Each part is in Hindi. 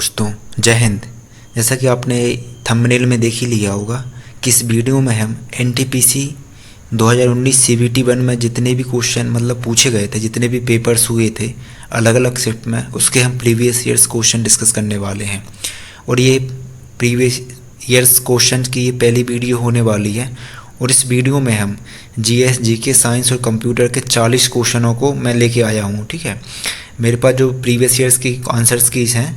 दोस्तों, जय हिंद। जैसा कि आपने थंबनेल में देख ही लिया होगा कि इस वीडियो में हम एनटीपीसी 2019 सीबीटी 1 में जितने भी क्वेश्चन मतलब पूछे गए थे, जितने भी पेपर्स हुए थे अलग अलग शिफ्ट में, उसके हम प्रीवियस ईयर्स क्वेश्चन डिस्कस करने वाले हैं। और ये प्रीवियस ईयर्स क्वेश्चन की ये पहली वीडियो होने वाली है। और इस वीडियो में हम जीएस, जीके, साइंस और कंप्यूटर के 40 क्वेश्चनों को मैं लेके आया हूँ। ठीक है, मेरे पास जो प्रीवियस ईयर्स की आंसर्स कीज हैं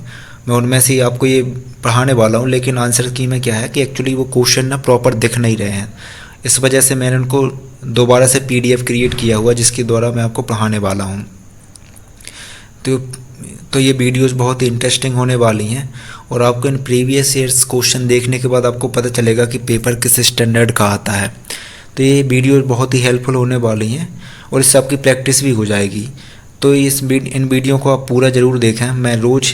मैं उनमें से आपको ये पढ़ाने वाला हूँ। लेकिन आंसर की में क्या है कि एक्चुअली वो क्वेश्चन ना प्रॉपर दिख नहीं रहे हैं, इस वजह से मैंने उनको दोबारा से पीडीएफ क्रिएट किया हुआ जिसके द्वारा मैं आपको पढ़ाने वाला हूँ। तो ये वीडियोस बहुत ही इंटरेस्टिंग होने वाली हैं और आपको इन प्रीवियस ईयर्स क्वेश्चन देखने के बाद आपको पता चलेगा कि पेपर किस स्टैंडर्ड का आता है। तो ये वीडियो बहुत ही हेल्पफुल होने वाली हैं और इससे आपकी प्रैक्टिस भी हो जाएगी। तो इन वीडियो को आप पूरा ज़रूर देखें। मैं रोज़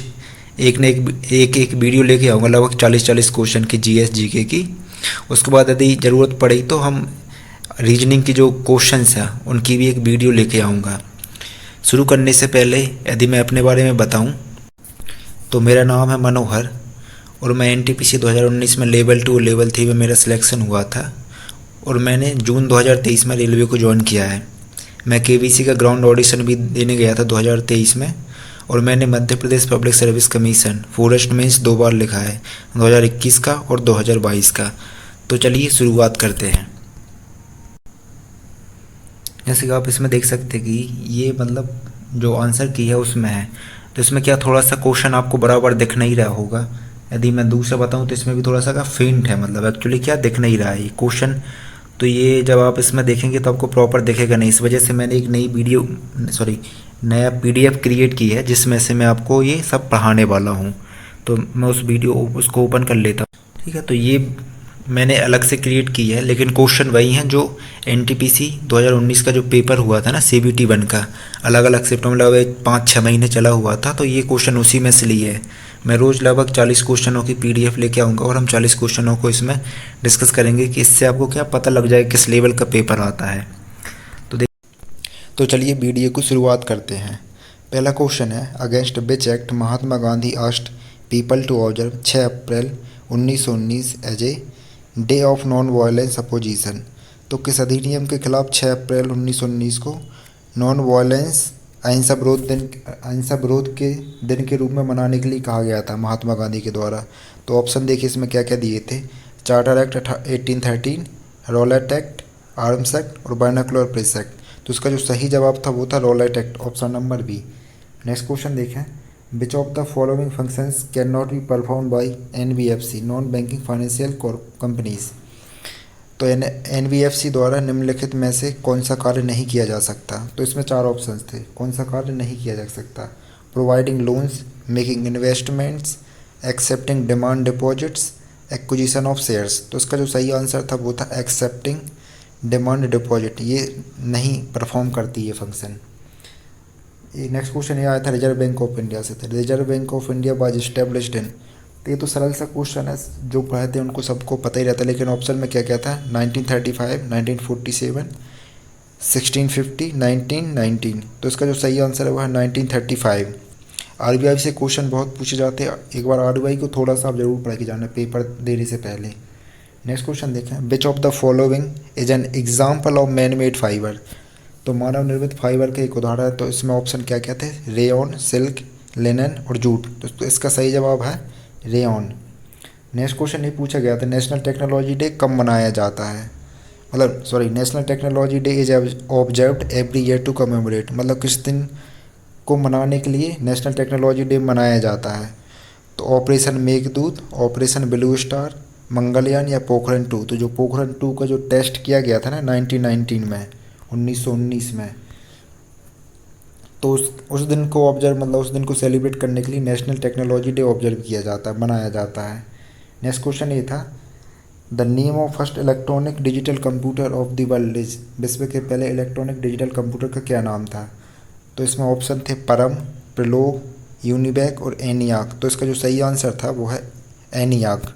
एक न एक वीडियो लेके आऊँगा, लगभग 40 क्वेश्चन की जीएस जीके की। उसके बाद यदि ज़रूरत पड़ी तो हम रीजनिंग की जो क्वेश्चंस हैं उनकी भी एक वीडियो लेके आऊँगा। शुरू करने से पहले यदि मैं अपने बारे में बताऊं तो मेरा नाम है मनोहर और मैं एनटीपीसी 2019 में लेवल 2 लेवल 3 में मेरा सिलेक्शन हुआ था और मैंने जून 2023 में रेलवे को ज्वाइन किया है। मैं केवीसी का ग्राउंड ऑडिशन भी देने गया था 2023 में और मैंने Madhya Pradesh public service commission forest mains 2 बार लिखा है, 2021 का और 2022 का। तो चलिए शुरुआत करते हैं। जैसे कि आप इसमें देख सकते हैं कि ये मतलब जो आंसर की है उसमें है, तो इसमें क्या थोड़ा सा क्वेश्चन आपको बराबर दिख नहीं रहा होगा। यदि मैं दूसरा बताऊं तो इसमें भी थोड़ा सा का फेंट है, मतलब एक्चुअली क्या दिख नहीं रहा है ये क्वेश्चन। तो ये जब आप इसमें देखेंगे तो आपको प्रॉपर दिखेगा नहीं, इस वजह से मैंने एक नया पीडीएफ क्रिएट की है जिसमें से मैं आपको ये सब पढ़ाने वाला हूँ। तो मैं उसको ओपन कर लेता हूँ। ठीक है, तो ये मैंने अलग से क्रिएट की है, लेकिन क्वेश्चन वही हैं जो एनटीपीसी 2019 का जो पेपर हुआ था ना सीबीटी 1 का, अलग अलग शिफ्टों में लगभग 5-6 महीने चला हुआ था। तो ये क्वेश्चन उसी में से लिए है। मैं रोज़ लगभग 40 क्वेश्चनों की पीडीएफ लेके आऊँगा और हम 40 क्वेश्चनों को इसमें डिस्कस करेंगे कि इससे आपको क्या पता लग जाए किस लेवल का पेपर आता है। तो चलिए वीडियो को शुरुआत करते हैं। पहला क्वेश्चन है, against which act Mahatma Gandhi asked people to observe 6 April 1919 as a day of non violence opposition. तो किस अधिनियम के खिलाफ 6 अप्रैल 1919 को नॉन वायलेंस अहिंसा विरोध के दिन के रूप में मनाने के लिए कहा गया था महात्मा गांधी के द्वारा। तो ऑप्शन देखिए इसमें क्या क्या दिए थे। Charter act 1813, Rowlatt act, arms act और बायनोकुलर प्रेस एक्ट। तो इसका जो सही जवाब था वो था रॉलेट एक्ट, option number B. Next question देखें, which of the following functions can not be perform by NBFC non banking financial companies. तो एनबीएफसी द्वारा निम्नलिखित में से कौन सा कार्य नहीं किया जा सकता। तो इसमें 4 ऑप्शंस थे, कौन सा कार्य नहीं किया जा सकता। Providing loans, making investments, accepting demand deposits, acquisition of shares. तो इसका जो सही आंसर था वो था एक्सेप्टिंग डिमांड डिपॉजिट, ये नहीं परफॉर्म करती ये फंक्शन। नेक्स्ट क्वेश्चन ये आया था रिजर्व बैंक ऑफ इंडिया से। था reserve bank of India was established in. तो ये तो सरल सा क्वेश्चन है, जो पढ़े थे उनको सबको पता ही रहता है, लेकिन ऑप्शन में क्या क्या था, 1935, 1947, 1650, 1919। तो इसका जो सही आंसर है वो है 1935। आरबीआई से क्वेश्चन बहुत पूछे जाते हैं, एक बार आरबीआई को थोड़ा सा आप जरूर पढ़ के जाना पेपर देने से पहले। नेक्स्ट क्वेश्चन देखें, which of the following is an example of man made fibre. तो मानव निर्मित फाइबर का एक उदाहरण है। तो इसमें ऑप्शन क्या क्या थे, रेयॉन, सिल्क, लिनन और जूट। तो इसका सही जवाब है रेयॉन। नेक्स्ट क्वेश्चन ये पूछा गया था, नेशनल टेक्नोलॉजी डे कब मनाया जाता है। National technology day is observed every year to commemorate. मतलब किस दिन को मनाने के लिए नेशनल टेक्नोलॉजी डे मनाया जाता है। तो operation Meghdoot, operation blue star, Mangalyaan या पोखरण 2। तो जो पोखरण 2 का जो टेस्ट किया गया था ना 1919 में, 1919 में, तो उस दिन को उस दिन को सेलिब्रेट करने के लिए नेशनल टेक्नोलॉजी डे ऑब्जर्व किया जाता है, मनाया जाता है। नेक्स्ट क्वेश्चन ये था, the name of first electronic digital computer of the world is. विश्व के पहले इलेक्ट्रॉनिक डिजिटल कंप्यूटर का क्या नाम था। तो इसमें ऑप्शन थे परम, प्रलोभ, यूनिबैक और एनियाक। तो इसका जो सही आंसर था वो है एनियाक।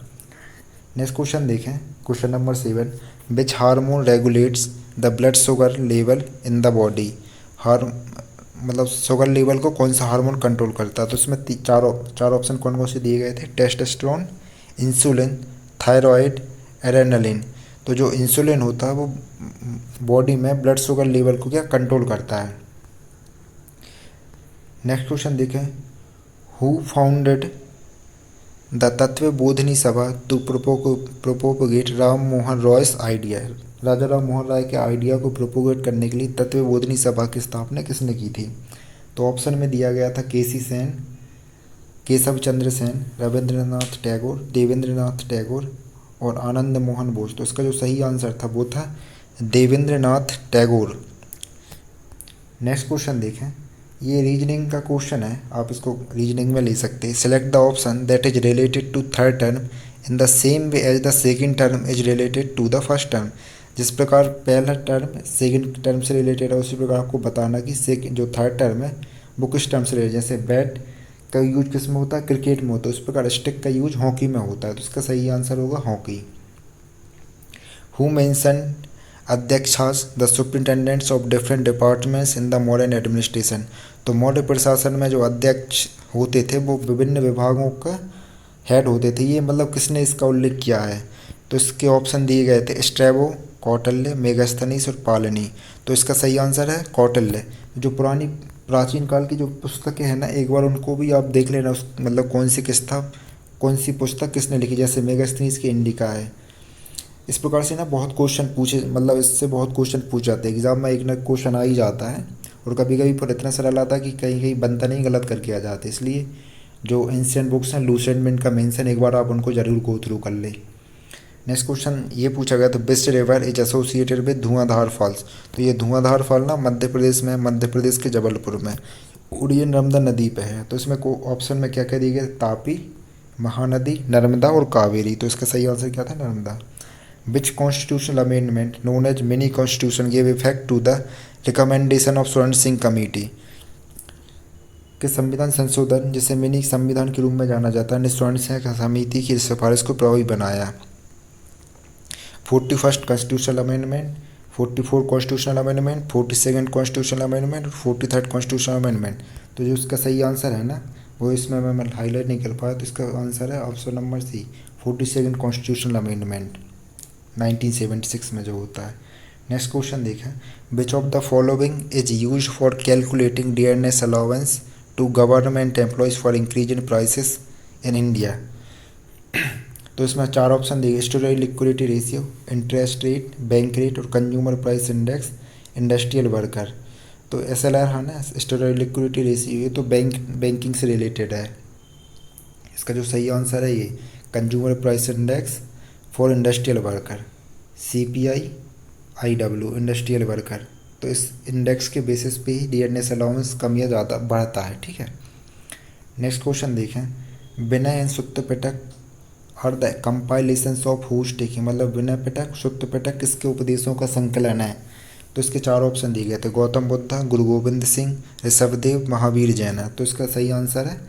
नेक्स्ट क्वेश्चन देखें, question number 7, which hormone regulates the blood sugar level in the body. मतलब शुगर लेवल को कौन सा हार्मोन कंट्रोल करता है। तो इसमें चार ऑप्शन कौन कौन से दिए गए थे, टेस्टोस्टेरोन, इंसुलिन, थायराइड, एड्रेनलिन। तो जो इंसुलिन होता है वो बॉडी में ब्लड शुगर लेवल को क्या कंट्रोल करता है। नेक्स्ट क्वेश्चन देखें, who founded the Tattva Bodhini Sabha to propagate Ram Mohan Roy's idea. Raja Ram Mohan Roy के आइडिया को प्रोपोगेट करने के लिए तत्व बोधिनी सभा की स्थापना किसने की थी। तो ऑप्शन में दिया गया था केसी सेन, केशव चंद्र सेन, रविंद्रनाथ टैगोर, देवेंद्रनाथ टैगोर और आनंद मोहन बोस। तो इसका जो सही आंसर था वो था देवेंद्रनाथ टैगोर। नेक्स्ट क्वेश्चन देखें, ये रीजनिंग का क्वेश्चन है, आप इसको रीजनिंग में ले सकते हैं। Select the option that is related to third term in the same way as the second term is related to the first term. जिस प्रकार पहला टर्म सेकंड टर्म से रिलेटेड है उसी प्रकार आपको बताना कि सेकंड जो थर्ड टर्म है वो किस टर्म से रिलेटेड। जैसे बैट का यूज किस में होता है, क्रिकेट में होता है, उस प्रकार स्टिक का यूज हॉकी में होता है। तो इसका सही आंसर होगा हॉकी। हु मेंशन अध्यक्षास the superintendents of different departments in the modern administration. तो मॉडर्न प्रशासन में जो अध्यक्ष होते थे वो विभिन्न विभागों का हेड होते थे। ये मतलब किसने इसका उल्लेख किया है। तो इसके ऑप्शन दिए गए थे स्ट्रैबो, कौटिल्य, मेगास्थनीज और पालिनी। तो इसका सही आंसर है कौटिल्य। जो पुरानी प्राचीन काल की जो पुस्तकें हैं ना, एक बार उनको भी आप देख लेना, उस मतलब कौन सी पुस्तक किसने लिखी। जैसे मेगास्थनीज की इंडिका है। इस प्रकार से ना बहुत क्वेश्चन पूछे, मतलब इससे बहुत क्वेश्चन पूछ जाते हैं एग्जाम में, एक ना क्वेश्चन आ ही जाता है। और कभी कभी पर इतना सरल आता है कि कहीं कहीं बनता नहीं, गलत करके आ जाते। इसलिए जो एंशिएंट बुक्स हैं लूसेंट में इनका मेंशन एक बार आप उनको जरूर गो थ्रू कर ले। नेक्स्ट क्वेश्चन ये पूछा गया, तो बिस्ट river is associated with Dhuandhar falls. तो ये धुआंधार फॉल ना मध्य प्रदेश में, मध्य प्रदेश के जबलपुर में उड़ियन नर्मदा नदी पे है। तो इसमें ऑप्शन में क्या क्या दिए गए, तापी, महानदी, नर्मदा और कावेरी। तो इसका सही आंसर क्या था, Narmada. Which constitutional amendment known as mini constitution gave effect to the recommendation of स्वर्ण सिंह कमेटी। कि संविधान संशोधन जिसे मिनी संविधान के रूप में जाना जाता है ने स्वर्ण सिंह समिति की सिफारिश को प्रभावी बनाया। 41st constitutional amendment, 44 constitutional amendment, 42nd constitutional amendment और 43rd कॉन्स्टिट्यूशनल अमेंडमेंट। तो जो इसका सही आंसर है ना वो इसमें मैं हाईलाइट नहीं कर पाया। तो इसका आंसर है option number C, 42nd constitutional amendment 1976 में जो होता है। नेक्स्ट क्वेश्चन देखें, which of the following is use for calculating dearness allowance to government employees for increase in prices in India. तो इसमें चार ऑप्शन दिए, storage liquidity ratio, interest rate, bank rate और consumer price index, industrial worker. तो SLR है ना, स्टोरेज लिक्विडिटी रेशियो, ये तो बैंकिंग से रिलेटेड है। इसका जो सही आंसर है ये consumer price index for industrial worker, CPI IW industrial worker. तो इस इंडेक्स के बेसिस पे ही डियरनेस अलाउंस कम या ज़्यादा बढ़ता है, ठीक है। नेक्स्ट क्वेश्चन देखें, Vinaya and Sutta Pitaka are the compilations of whose teaching. मतलब विनय पिटक, सुत्त पिटक किसके उपदेशों का संकलन है। तो इसके चार ऑप्शन दिए गए थे, गौतम बुद्ध, गुरु गोविंद सिंह, ऋषभदेव, महावीर जैन। तो इसका सही आंसर है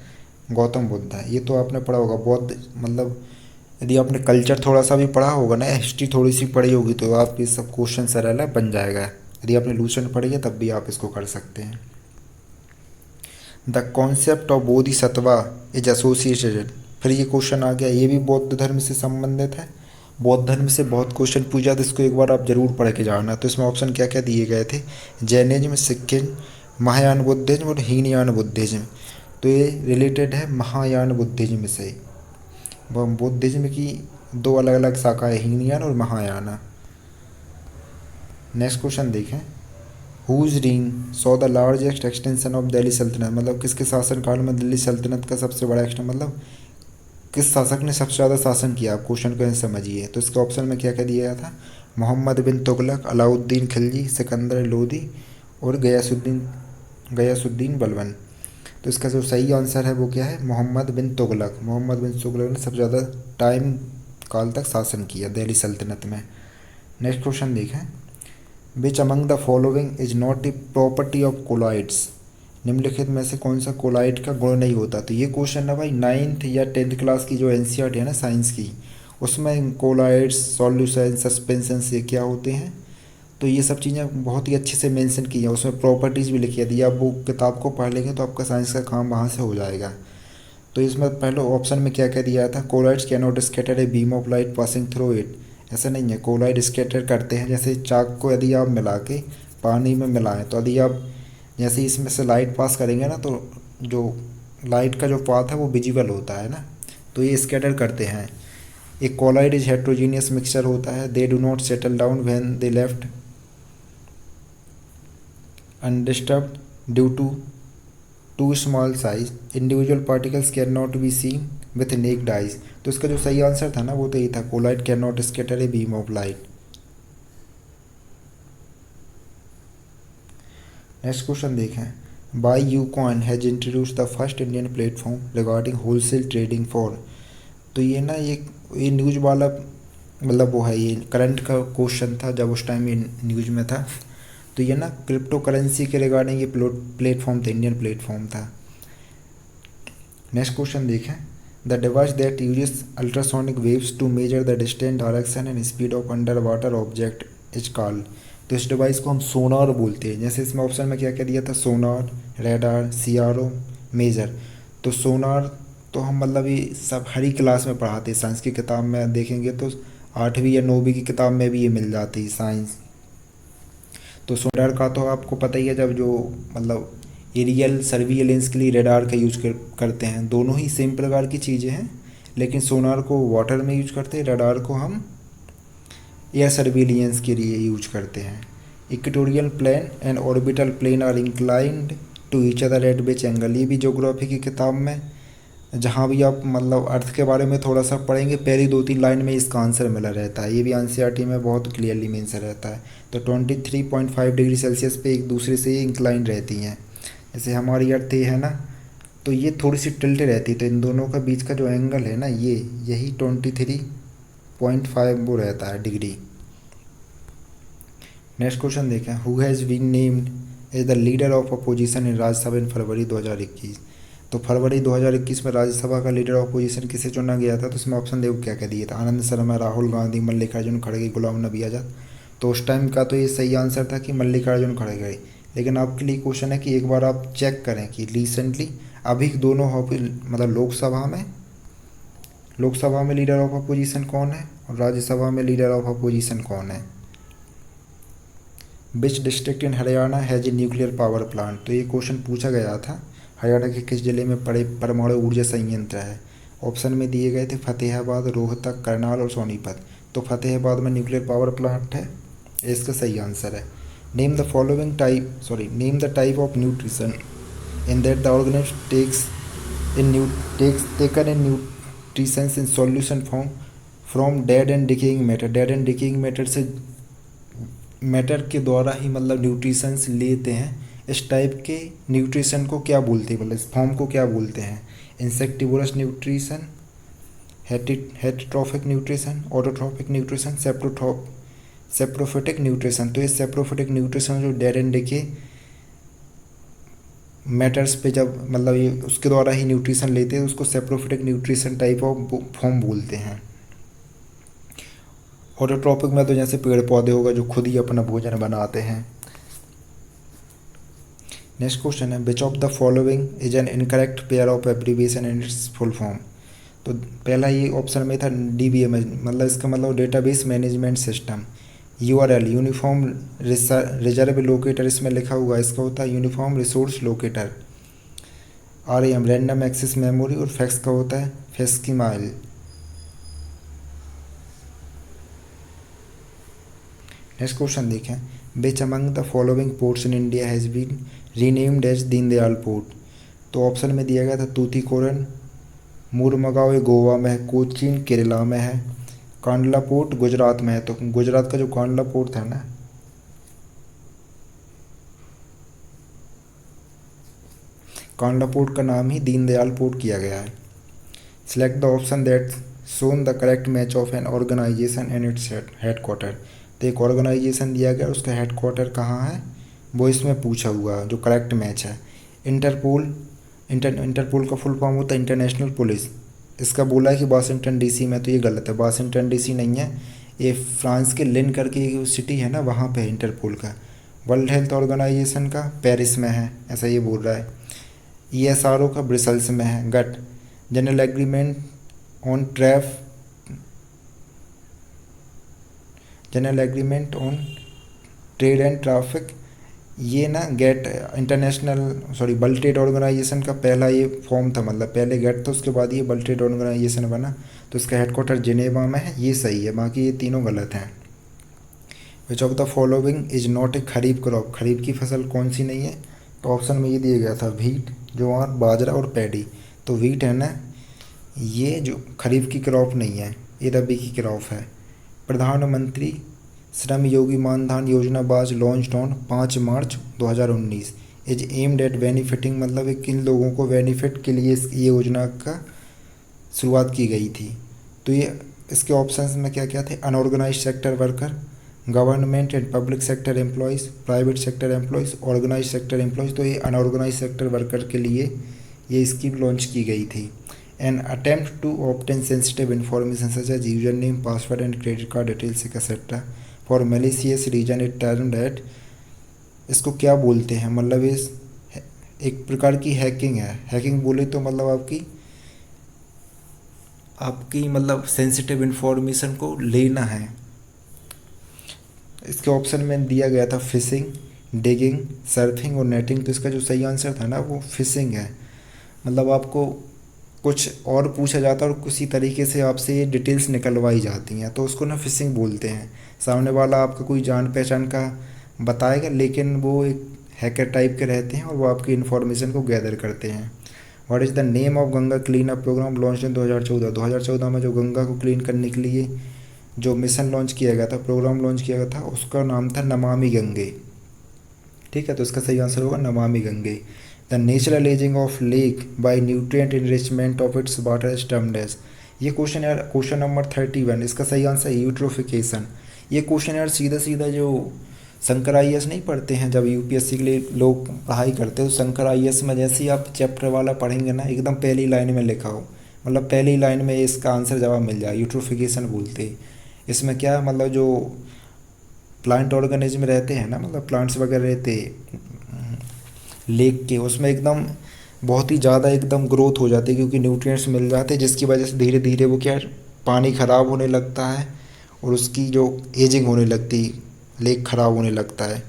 गौतम बुद्ध है। ये तो आपने पढ़ा होगा, बौद्ध मतलब यदि आपने कल्चर थोड़ा सा भी पढ़ा होगा ना, हिस्ट्री थोड़ी सी पढ़ी होगी तो आप ये सब क्वेश्चन सरल है बन जाएगा। यदि आपने लूसेंट पढ़ी है तब भी आप इसको कर सकते हैं। The concept of Bodhisattva is associated. फिर ये क्वेश्चन आ गया, ये भी बौद्ध धर्म से संबंधित है। बौद्ध धर्म से बहुत क्वेश्चन पूछा तो इसको एक बार आप जरूर पढ़ के जाना। तो इसमें ऑप्शन क्या क्या दिए गए थे, जैनिज्म, सिक्किज्म, महायान बुद्धिज्म और हीनयान बुद्धिज्म। तो ये रिलेटेड है महायान बुद्धिज्म से। बुद्धिज्म की दो अलग अलग शाखाएं, हीनयान और महायान। नेक्स्ट क्वेश्चन देखें, whose reign saw the largest extension of Delhi sultanate. मतलब किसके शासनकाल में दिल्ली सल्तनत का सबसे बड़ा एक्सटेंशन, मतलब किस शासक ने सबसे ज़्यादा शासन किया। आप क्वेश्चन को समझिए। तो इसके ऑप्शन में क्या क्या दिया गया था, मोहम्मद बिन तुगलक, अलाउद्दीन खिलजी, सिकंदर लोदी और गयासुद्दीन बलबन। तो इसका जो सही आंसर है वो क्या है, मोहम्मद बिन तुगलक। मोहम्मद बिन तुगलक ने सबसे ज़्यादा टाइम काल तक शासन किया दिल्ली सल्तनत में। नेक्स्ट क्वेश्चन देखें, which among the following is not a property of colloids. निम्नलिखित में से कौन सा कोलॉइड का गुण नहीं होता। तो ये क्वेश्चन ना भाई 9th या 10th क्लास की जो NCERT है ना साइंस की, उसमें कोलॉइड्स, सॉल्यूशन, सस्पेंशन से क्या होते हैं, तो ये सब चीज़ें बहुत ही अच्छे से मेंशन की हैं, उसमें प्रॉपर्टीज़ भी लिखी है। यदि आप वो किताब को पढ़ लेंगे तो आपका साइंस का काम वहाँ से हो जाएगा। तो इसमें पहले ऑप्शन में क्या क्या दिया था, colloids can not scatter a beam of light passing through it. ऐसा नहीं है, कोलाइड स्कैटर करते हैं। जैसे चाक को यदि आप मिला के पानी में मिलाएं तो यदि आप जैसे इसमें से लाइट पास करेंगे ना, तो जो लाइट का जो पाथ है वो विजिबल होता है ना, तो ये स्कैटर करते हैं। एक कोलाइड इज हेट्रोजीनियस मिक्सचर होता है, they do not settle down when they left undisturbed due to too small size, individual particles can not be seen with naked eyes. तो इसका जो सही आंसर था ना वो तो यही था, colloid can not scatter a beam of light. Next question देखें, by ucoin has introduce the first Indian platform regarding wholesale trading for. तो ये ना ये न्यूज़ वाला मतलब वो है, ये करंट का क्वेश्चन था जब उस टाइम ये न्यूज़ में था। तो ये ना क्रिप्टो करेंसी के रिगार्डिंग ये प्लेटफॉर्म था, इंडियन प्लेटफॉर्म था। नेक्स्ट क्वेश्चन देखें, the device that uses ultrasonic waves to measure the distance direction and speed of under water object is called. तो इस डिवाइस को हम सोनार बोलते हैं। जैसे इसमें ऑप्शन में क्या क्या दिया था, सोनार, रेडार, सीआरओ, मेजर। तो सोनार तो हम मतलब ये सब हर ही क्लास में पढ़ाते हैं, साइंस की किताब में देखेंगे तो 8वीं या 9वीं की किताब में भी ये मिल जाती है साइंस। तो सोनार का तो आपको पता ही है, जब जो मतलब एरियल सर्विलेंस के लिए रेडार का यूज करते हैं। दोनों ही सेम प्रकार की चीज़ें हैं, लेकिन सोनार को वाटर में यूज करते हैं, रेडार को हम एयर सर्विलियंस के लिए यूज करते हैं। Equatorial plane and orbital plane are inclined to each other at which angle. ये भी ज्योग्राफी की किताब में जहाँ भी आप मतलब अर्थ के बारे में थोड़ा सा पढ़ेंगे, पहली 2-3 लाइन में इसका आंसर मिला रहता है। ये भी एनसीईआरटी में बहुत क्लियरली मेंशन रहता है। तो 23.5 डिग्री सेल्सियस पे एक दूसरे से इंक्लाइन रहती हैं। जैसे हमारी अर्थ ये है ना, तो ये थोड़ी सी टिल्ट रहती है, तो इन दोनों का बीच का जो एंगल है ना, ये यही 23.5 वो रहता है डिग्री। नेक्स्ट क्वेश्चन देखें, who has been named as the leader of opposition in Rajya Sabha in February 2021। तो फरवरी 2021 में राज्यसभा का लीडर ऑफ अपोजिशन किसे चुना गया था। तो इसमें ऑप्शन देखो क्या क्या दिए था, आनंद शर्मा, राहुल गांधी, मल्लिकार्जुन खड़गे, गुलाम नबी आज़ाद। तो उस टाइम का तो ये सही आंसर था कि मल्लिकार्जुन खड़गे। लेकिन आपके लिए क्वेश्चन है कि एक बार आप चेक करें कि रिसेंटली अभी दोनों मतलब लोकसभा में लीडर ऑफ अपोजिशन कौन है और राज्यसभा में लीडर ऑफ अपोजिशन कौन है। Which district in Haryana has a nuclear power plant. तो ये क्वेश्चन पूछा गया था, हरियाणा के किस जिले में बड़े परमाणु ऊर्जा संयंत्र है। ऑप्शन में दिए गए थे फतेहाबाद, रोहतक, करनाल और सोनीपत। तो फतेहाबाद में न्यूक्लियर पावर प्लांट है, इसका सही आंसर है। Name the type of nutrition in that the organism taken in nutrition in solution form from dead and decaying matter. Dead and decaying matter से मैटर के द्वारा ही मतलब न्यूट्रिशंस लेते हैं। इस टाइप के न्यूट्रिशन को क्या बोलते हैं, मतलब इस फॉर्म को क्या बोलते हैं। Insectivorous nutrition, heterotrophic nutrition, autotrophic nutrition, saprophytic nutrition. तो ये सेप्रोफिटिक न्यूट्रिशन जो डेड एंड डिके मैटर्स पे जब मतलब ये उसके द्वारा ही न्यूट्रिशन लेते हैं, उसको saprophytic nutrition type of form बोलते हैं। ऑटोट्रॉपिक में तो जैसे पेड़ पौधे होगा जो खुद ही अपना भोजन बनाते हैं। नेक्स्ट क्वेश्चन है, विच of the following is an incorrect pair of abbreviation and it's full form. तो पहला ये ऑप्शन में था DBMS, मतलब इसका मतलब database management system. URL uniform reserve locator इसमें लिखा हुआ, इसका होता है uniform resource locator. RAM random access memory, और फैक्स का होता है फैक्सिमाइल। नेक्स्ट क्वेश्चन देखें, which among the following ports in India has been renamed as Deendayal port. तो ऑप्शन में दिया गया था तूतीकोरन, मुरमगांव ये गोवा में है, कोचीन केरला में है, कांडला पोर्ट गुजरात में है। तो गुजरात का जो कांडला पोर्ट था ना, कांडला पोर्ट का नाम ही दीनदयाल पोर्ट किया गया है। Select the option that shown the correct match of an organisation and its headquarter. तो एक ऑर्गेनाइजेशन दिया गया, उसका हेडक्वार्टर कहाँ है वो इसमें पूछा हुआ, जो करेक्ट मैच है। इंटरपोल का फुल फॉर्म होता है इंटरनेशनल पुलिस। इसका बोला है कि वाशिंगटन DC में, तो ये गलत है, वाशिंगटन DC नहीं है, ये फ्रांस के लिन करके एक सिटी है ना, वहाँ पे है इंटरपोल का। वर्ल्ड हेल्थ ऑर्गेनाइजेशन का पेरिस में है, ऐसा ये बोल रहा है। ESRO का ब्रसेल्स में है। GATT general agreement on trade and traffic, ये ना गेट वर्ल्ड ट्रेड ऑर्गेनाइजेशन का पहला ये फॉर्म था, मतलब पहले गेट था, उसके बाद ये वर्ल्ड ट्रेड ऑर्गेनाइजेशन बना। तो इसका हेडक्वार्टर जिनेवा में है, ये सही है, बाकी ये तीनों गलत हैं। Which of the following is not a kharif crop, खरीफ की फसल कौन सी नहीं है? तो ऑप्शन में ये दिया गया था व्हीट, ज्वार, बाजरा और पैडी। तो व्हीट है ना, ये जो खरीफ की क्रॉप नहीं है, ये रबी की क्रॉप है। प्रधानमंत्री श्रम योगी मानधन योजना was launched on 5 March 2019, is aimed at benefiting, मतलब किन लोगों को बेनिफिट के लिए ये योजना का शुरुआत की गई थी? तो ये इसके ऑप्शंस में क्या क्या थे? Unorganised sector worker, government and public sector employees, private sector employees, organised sector employees. तो ये अनऑर्गेनाइज्ड सेक्टर वर्कर के लिए ये स्कीम लॉन्च की गई थी। An attempt to obtain sensitive information such as user name, password and credit card details etcetera for malicious reason it term date, इसको क्या बोलते हैं? मतलब इस एक प्रकार की हैकिंग है। हैकिंग बोले तो मतलब आपकी मतलब सेंसिटिव इन्फॉर्मेशन को लेना है। इसके ऑप्शन में दिया गया था फिशिंग, डिगिंग, सर्फिंग और नेटिंग। तो इसका जो सही आंसर था ना, वो फिशिंग है। मतलब आपको कुछ और पूछा जाता है और किसी तरीके से आपसे ये डिटेल्स निकलवाई जाती हैं, तो उसको ना फिशिंग बोलते हैं। सामने वाला आपका कोई जान पहचान का बताएगा, लेकिन वो एक हैकर टाइप के रहते हैं और वो आपकी इन्फॉर्मेशन को गैदर करते हैं। What is the name of Ganga clean up programme launch in 2014? 2014 में जो गंगा को क्लीन करने के लिए जो मिशन लॉन्च किया गया था, प्रोग्राम लॉन्च किया गया था, उसका नाम था नमामि गंगे। ठीक है, तो इसका सही आंसर होगा Namami Gange. The natural ageing of lake by nutrient enrichment of its water is termed as, ये क्वेश्चन यार क्वेश्चन नंबर 31, इसका सही आंसर यूट्रोफिकेशन। ये क्वेश्चन यार सीधा सीधा जो शंकर IAS नहीं पढ़ते हैं, जब UPSC के लिए लोग पढ़ाई करते हैं, तो शंकर IAS में जैसे ही आप चैप्टर वाला पढ़ेंगे ना, एकदम पहली लाइन में लिखा हो, मतलब पहली लाइन में इसका आंसर जवाब मिल जाए। यूट्रोफिकेशन बोलते हैं इसमें। क्या मतलब जो प्लांट ऑर्गेनिज्म रहते हैं ना, मतलब प्लांट्स वगैरह रहते लेक के, उसमें एकदम बहुत ही ज़्यादा एकदम ग्रोथ हो जाती है, क्योंकि न्यूट्रिएंट्स मिल जाते हैं, जिसकी वजह से धीरे धीरे वो क्या पानी ख़राब होने लगता है और उसकी जो एजिंग होने लगती, लेक ख़राब होने लगता है,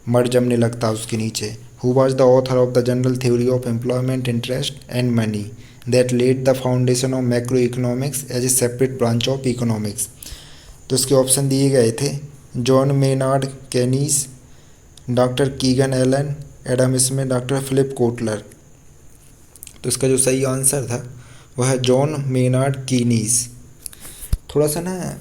मड जमने लगता है उसके नीचे। Who was the author of the general theory of employment, interest and money that led the foundation of macro economics as a separate branch of economics? तो इसके ऑप्शन दिए गए थे John Maynard Keynes, doctor Keegan Allen, Adam Smith, doctor Philip Kotler. तो इसका जो सही आंसर था वह है जॉन मेनार्ड कीनीस। थोड़ा सा ना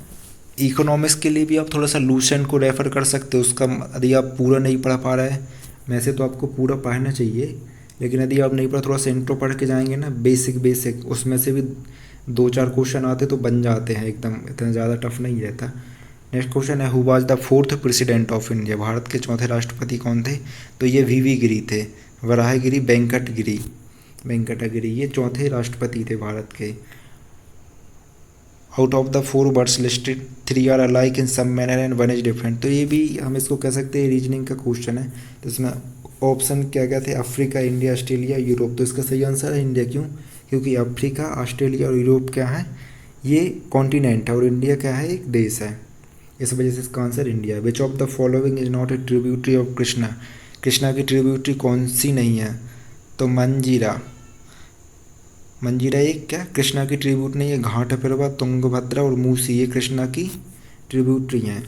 इकोनॉमिक्स के लिए भी आप थोड़ा सा लूसेंट को रेफ़र कर सकते हो, उसका यदि आप पूरा नहीं पढ़ पा रहे हैं। वैसे तो आपको पूरा पढ़ना चाहिए, लेकिन यदि आप नहीं पढ़ा, थोड़ा सा इंट्रो पढ़ के जाएंगे ना, बेसिक उसमें से भी 2-4 क्वेश्चन आते तो बन जाते हैं, एकदम इतना ज़्यादा टफ नहीं रहता। नेक्स्ट क्वेश्चन है who was the 4th president of India, Bharat के 4थे राष्ट्रपति कौन थे? तो ये VV गिरी थे, वराहगिरी वेंकटगिरी, ये 4थे राष्ट्रपति थे भारत के। Out of the 4 words listed 3 are alike in some manner and 1 is different. तो ये भी हम इसको कह सकते हैं रीजनिंग का क्वेश्चन है। तो इसमें ऑप्शन क्या क्या थे? Africa, India, Australia, Europe. तो इसका सही आंसर है इंडिया। क्यों? क्योंकि अफ्रीका, ऑस्ट्रेलिया और यूरोप क्या है, ये कॉन्टिनेंट है, और इंडिया क्या है, एक देश है, इस वजह से इसका आंसर इंडिया है। विच of the following is not A tributary of Krishna, Krishna की ट्रिब्यूटरी कौन सी नहीं है? तो मंजीरा एक क्या कृष्णा की ट्रिब्यूट नहीं है? घाटप्रभा, तुंगभद्रा और मूसी, ये कृष्णा की ट्रिब्यूटरी हैं।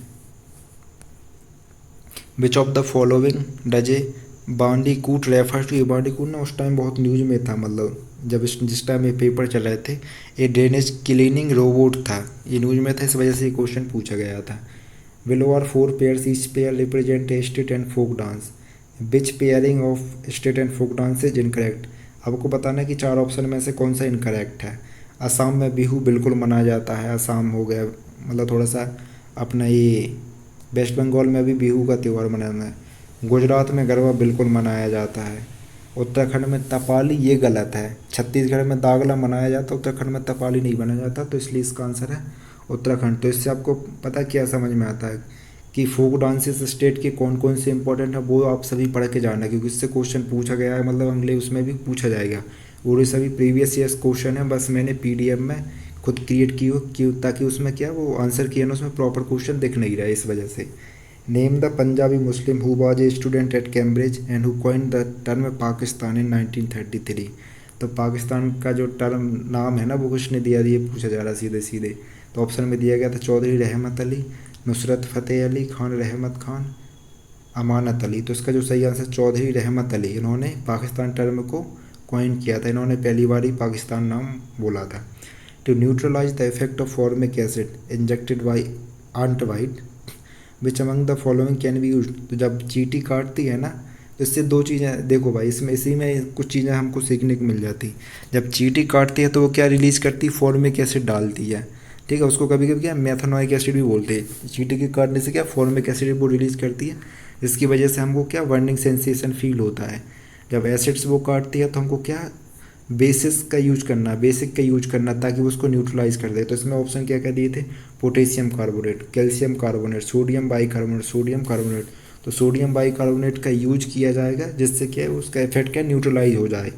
Which of the following does a bandicoot refers to? ये बांडीकूट ना उस टाइम बहुत न्यूज़ में था, मतलब जब जिस टाइम ये पेपर चल रहे थे, ये ड्रेनेज क्लीनिंग रोबोट था, ये न्यूज़ में था, इस वजह से ये क्वेश्चन पूछा गया था। Below are 4 pairs, each pair represent a state and folk dance, which pairing of state and folk dance is incorrect? आपको बताना है कि 4 ऑप्शन में से कौन सा इनकरेक्ट है। असम में बिहू बिल्कुल मनाया जाता है, असम हो गया, मतलब थोड़ा सा अपना ये वेस्ट बंगाल में भी बिहू का त्यौहार मनाना है। गुजरात में गरबा बिल्कुल मनाया जाता है। उत्तराखंड में तपाली, ये गलत है। छत्तीसगढ़ में दागला मनाया जाता है, उत्तराखंड में तपाली नहीं मनाया जाता, तो इसलिए इसका आंसर है उत्तराखंड। तो इससे आपको पता क्या समझ में आता है कि फोक डांसेस स्टेट के कौन कौन से इंपॉर्टेंट है, वो आप सभी पढ़ के जानना, क्योंकि इससे क्वेश्चन पूछा गया है, मतलब अगले उसमें भी पूछा जाएगा। और ये सभी प्रीवियस ईयर्स क्वेश्चन है, बस मैंने पीडीएफ में खुद क्रिएट की ताकि उसमें क्या वो आंसर किया ना, उसमें प्रॉपर क्वेश्चन दिख नहीं रहा है इस वजह से। Name the Punjabi Muslim who was a student at Cambridge and who coined the term Pakistan in 1933। तो पाकिस्तान का जो टर्म नाम है ना वो कुछ नहीं दिया, ये पूछा जा रहा सीधे सीधे। तो ऑप्शन में दिया गया था चौधरी रहमत अली, नुसरत फ़तेह अली खान, रहमत खान, अमानत अली। तो इसका जो सही आंसर चौधरी रहमत अली, इन्होंने पाकिस्तान टर्म को कॉइन किया था, इन्होंने पहली बार ही पाकिस्तान नाम बोला था। To neutralize the effect of formic acid injected by ant bite which among the following can be use. तो जब चींटी काटती है ना, तो इससे दो चीज़ें देखो भाई, इसमें इसी में कुछ चीज़ें हमको सीखने को मिल जाती। जब चींटी काटती है तो वो क्या रिलीज़ करती है, फॉर्मिक एसिड डालती है, ठीक है। उसको कभी कभी क्या मेथनोइक एसिड भी बोलते हैं। चींटी के काटने से क्या फॉर्मिक एसिड वो रिलीज़ करती है, जिसकी वजह से हमको क्या बर्निंग सेंसेशन फील होता है। जब एसिड्स वो काटती है तो हमको क्या बेसिस का यूज करना, बेसिक का यूज करना, ताकि वो उसको न्यूट्रलाइज कर दे। तो इसमें ऑप्शन क्या क्या दिए थे, potassium carbonate, calcium carbonate, sodium bicarbonate, sodium carbonate. तो सोडियम बाइकार्बोनेट का यूज किया जाएगा, जिससे क्या है उसका इफेक्ट क्या न्यूट्रलाइज हो जाए।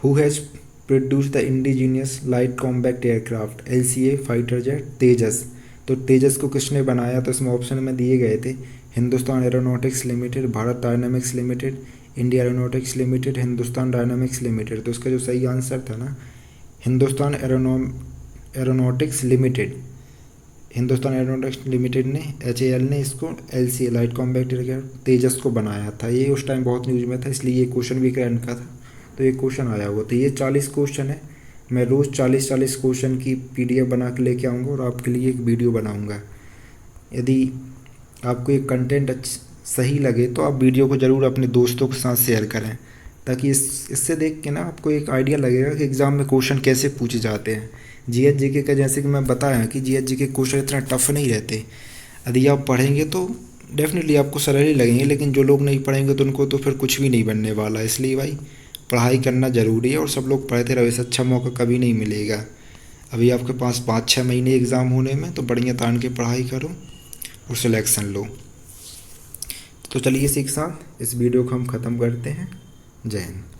Who has produce the indigenous light combat aircraft LCA fighter jet Tejas. तो तेजस को किसने बनाया, तो इसमें ऑप्शन में दिए गए थे Hindustan aeronautics limited, Bharat dynamics limited, India aeronautics limited, Hindustan dynamics limited. तो इसका जो सही आंसर था ना, Hindustan aeronautics limited, Hindustan aeronautics limited ने HAL ने इसको LCA लाइट कॉम्बैक्ट एयरक्राफ्ट तेजस को बनाया था। ये उस टाइम बहुत न्यूज़ में था, इसलिए ये क्वेश्चन भी करंट का था, तो ये क्वेश्चन आया हुआ। तो ये 40 क्वेश्चन है। मैं रोज़ 40 क्वेश्चन की PDF बना के लेके आऊँगा और आपके लिए एक वीडियो बनाऊँगा। यदि आपको ये कंटेंट सही लगे तो आप वीडियो को ज़रूर अपने दोस्तों के साथ शेयर करें, ताकि इससे देख के ना आपको एक आइडिया लगेगा कि एग्ज़ाम में क्वेश्चन कैसे पूछे जाते हैं। GH GK का जैसे कि मैं बताया कि GH GK क्वेश्चन इतना टफ नहीं रहते। यदि आप पढ़ेंगे तो डेफिनेटली आपको सरल ही लगेंगे, लेकिन जो लोग नहीं पढ़ेंगे तो उनको तो फिर कुछ भी नहीं बनने वाला। इसलिए भाई पढ़ाई करना ज़रूरी है और सब लोग पढ़ते रहो, इससे अच्छा मौका कभी नहीं मिलेगा। अभी आपके पास 5-6 महीने एग्ज़ाम होने में, तो बढ़िया तान के पढ़ाई करो और सिलेक्शन लो। तो चलिए इसी के साथ इस वीडियो को हम ख़त्म करते हैं। जय हिंद।